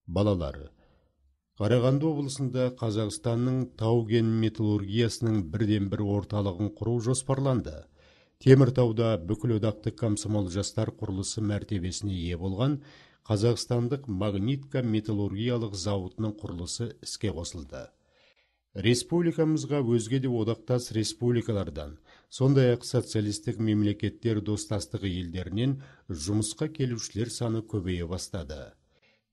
Балалары. Қарағанды облысында Қазақстанның тау-кен металлургиясының бірден бір орталығын құру жоспарланды. Теміртауда бүкілодақтық комсомол жастар құрылысы мәртебесіне ие болған Қазақстандық магнитка металлургиялық зауытының құрылысы іске қосылды. Республикамызға өзге де одақтас республикалардан, сондай-ақ социалистік мемлекеттер достастығы елдерінен жұмысқа келушілер саны көбейе бастады.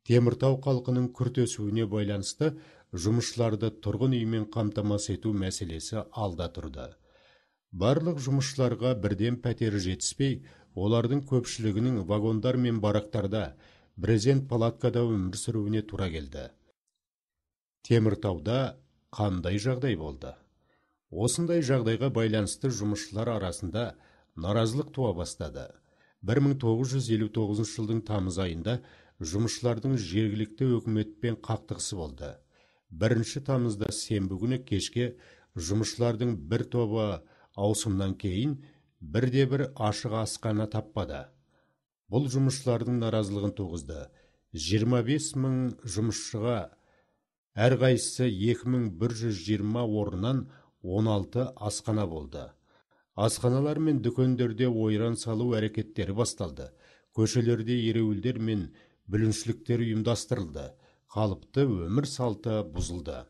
Теміртау халқының күрт өсуіне байланысты жұмысшыларды тұрғын үймен қамтамасыз ету мәселесі алда тұрды. Барлық жұмысшыларға бірден пәтері жетіспей, олардың көпшілігінің вагондар мен барақтарда, брезент палаткада өмір сүруіне тура келді. Теміртауда қандай жағдай болды? Осындай жағдайға байланысты жұмысшылар арасында наразылық туа бастады. 1959 жылдың тамыз айында жұмысшылардың жергілікті өкіметпен қақтығысы болды. 1 тамызда сенбі күні кешке жұмысшылардың бір тобы ауысымнан кейін бірде-бір ашық асхана таппады. Бұл жұмысшылардың наразылығын туғызды. 25 мың жұмысшыға әрқайсысы 2120 орыннан 16 асхана болды. Асханалар мен дүкендерде ойран салу әрекеттері басталды. Көшелерде ереуілдер мен бүліншіліктер ұйымдастырылды. Қалыпты өмір салты бұзылды.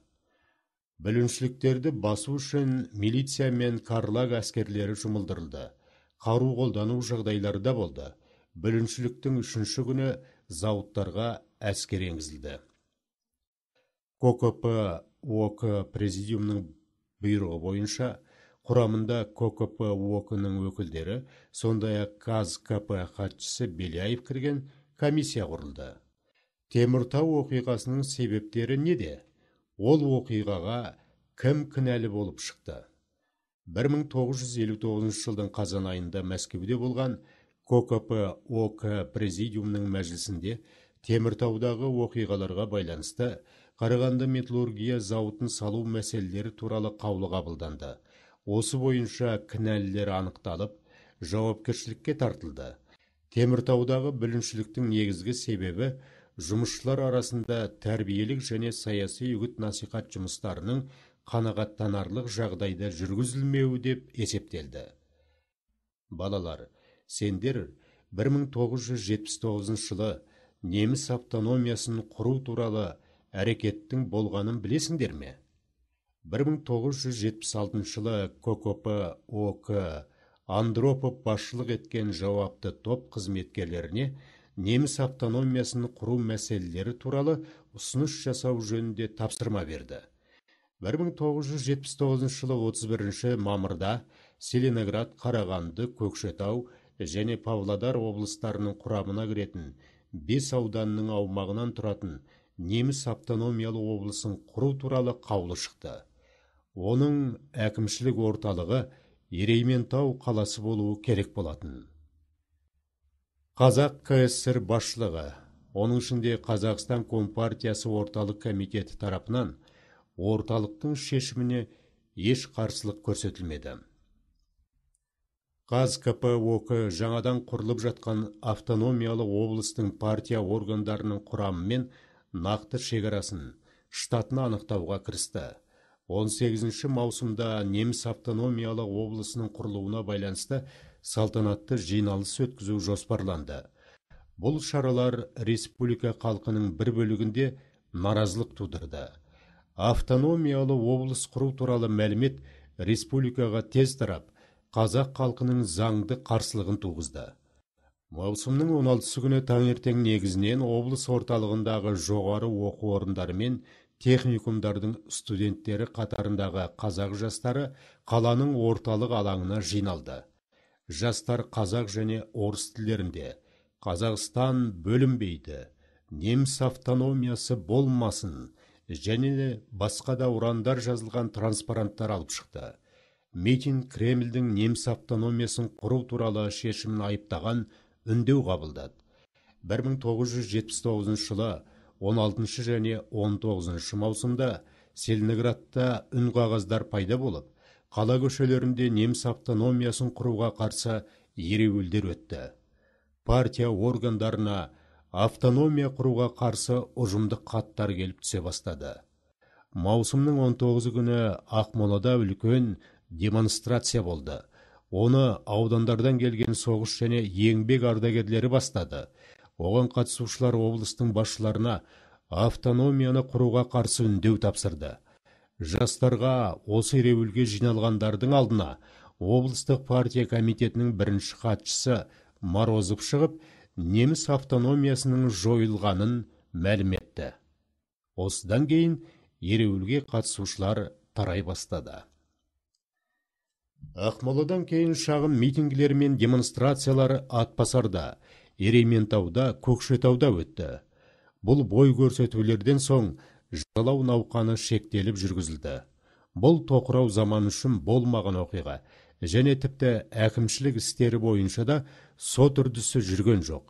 Бүліншіліктерді басу үшін милиция мен карлаг әскерлері жұмылдырылды. Қару қолдану жағдайлары да болды. Бүліншіліктің 3-ші күні зауыттарға әскер енгізілді. КОКП ОК президиумның бұйрығы бойынша құрамында КОКП ОК-ның өкілдері, сондай-ақ КАЗ-КП хатшысы Беляев кірген комиссия құрылды. Теміртау оқиғасының себептері неде? Ол оқиғаға кім кінәлі болып шықты? 1959 жылдың қазан айында Мәскеуде болған КОКП ОК президиумның мәжілісінде Теміртаудағы оқиғаларға байланысты Қарағанды металлургия зауытын салу мәселелері туралы қаулы қабылданды. Осы бойынша кінәлілер анықталып, жауапкершілікке тартылды. Теміртаудағы бүліншіліктің негізгі себебі жұмысшылар арасында тәрбиелік және саяси үгіт-насихат жұмыстарының қанағаттанарлық жағдайда жүргізілмеуі деп есептелді. Балалар, сендер 1979 жылы неміс автономиясын құру туралы әрекеттің болғанын білесіңдер ме? 1976 жылы КОКП ОК Андропов басшылық еткен жауапты топ қызметкерлеріне неміс автономиясын құру мәселелері туралы ұсыныс жасау жөнінде тапсырма берді. 1979 жылы 31 мамырда Целиноград, Қарағанды, Көкшетау және Павлодар облыстарының құрамына кіретін 5 ауданның аумағынан тұратын неміс автономиялы облысын құру туралы қаулы шықты. Оның әкімшілік орталығы Ерейментау қаласы болуы керек болатын. Қазақ КСР басшылығы, оның ішінде Қазақстан Компартиясы орталық комитеті тарапынан орталықтың шешіміне еш қарсылық көрсетілмеді. КАЗ-КП ОК жаңадан құрылып жатқан автономиялы облыстың партия органдарының құрамы мен нақты шекарасын, штатын анықтауға кірісті. 18 маусымда неміс автономиялы облысының құрылуына байланысты салтанатты жиналыс өткізу жоспарланды. Бұл шаралар республика халқының бір бөлігінде наразылық тудырды. Автономиялы облыс құру туралы мәлімет республикаға тез тарап, қазақ халқының заңды қарсылығын туғызды. Маусымның 16 күні таңертең негізінен облыс орталығындағы жоғары оқу орындары мен техникумдардың студенттері қатарындағы қазақ жастары қаланың орталық алаңына жиналды. Жастар қазақ және орыс тілдерінде «Қазақстан бөлінбейді», «Неміс автономиясы болмасын» және басқа да ұрандар жазылған транспаранттар алып шықты. Митинг Кремльдің неміс автономиясын құру туралы шешімін айыптаған үндеу қабылдады. 1979 жылы 16 және 19 маусымда Целиноградта үн қағаздар пайда болып, қала көшелерінде неміс автономиясын құруға қарсы ереуілдер өтті. Партия органдарына автономия құруға қарсы ұжымдық хаттар келіп түсе бастады. Маусымның 19 күні Ақмолада үлкен демонстрация болды. Оны аудандардан келген соғыс және еңбек ардагерлері бастады. Оған қатысушылар облыстың басшыларына автономияны құруға қарсы үндеу тапсырды. Жастарға осы ереуілге жиналғандардың алдына облыстық партия комитетінің бірінші хатшысы Морозов шығып, неміс автономиясының жойылғанын мәлім етті. Осыдан кейін ереуілге қатысушылар тарай бастады. Ақмоладан кейін шағын митингілер мен демонстрациялар Атбасарда, Ерейментауда, Көкшетауда өтті. Бұл бой көрсетулерден соң жазалау науқаны шектеліп жүргізілді. Бұл тоқырау заман үшін болмаған оқиға, және тіпті әкімшілік істері бойынша да сот үрдісі жүрген жоқ.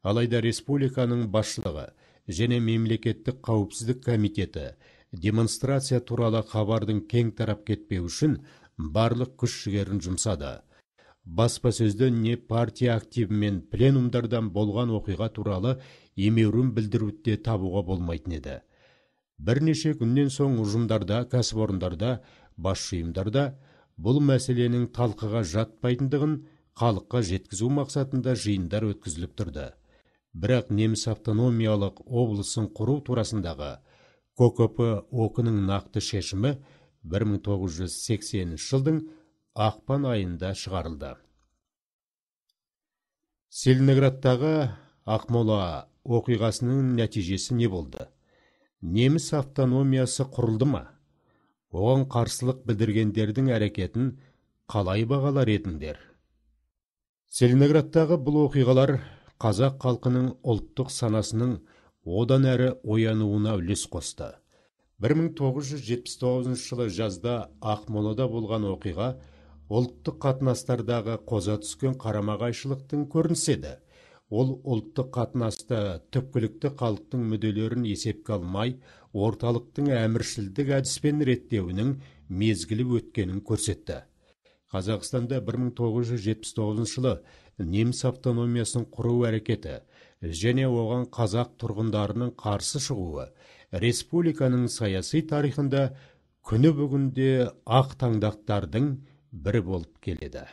Алайда республиканың басшылығы және мемлекеттік қауіпсіздік комитеті демонстрация туралы хабардың кең тарап кетпеу үшін барлық күш-жігерін жұмсады. Баспасөзде не партия активі мен пленумдардан болған оқиға туралы емеурін білдіруді табуға болмайтын еді. Бірнеше күннен соң ұжымдарда, кәсіпорындарда, басшы ұйымдарда бұл мәселенің талқыға жатпайтындығын халыққа жеткізу мақсатында жиындар өткізіліп тұрды. Бірақ неміс автономиялық облысын құру турасындағы КОКП ОК-ның нақты шешімі 1980 жылдың ақпан айында шығарылды. Целиноградтағы Ақмола оқиғасының нәтижесі не болды? Неміс автономиясы құрылды ма? Оған қарсылық білдіргендердің әрекетін қалай бағалар едіңдер? Целиноградтағы бұл оқиғалар қазақ халқының ұлттық санасының одан әрі оянуына үлес қосты. 1979 жылы жазда Ақмолада болған оқиға ұлттық қатынастардағы қоза түскен қарама-қайшылықтың көрінісі еді. Ол ұлттық қатынасты түпкілікті халықтың мүдделерін есепке алмай, орталықтың әміршілдік әдіспен реттеуінің мезгілі өткенін көрсетті. Қазақстанда 1979 жылы неміс автономиясын құру әрекеті және оған қазақ тұрғындарының қарсы шығуы республиканың саяси тарихында күні бүгінде ақ таңдақтардың бірі болып келеді.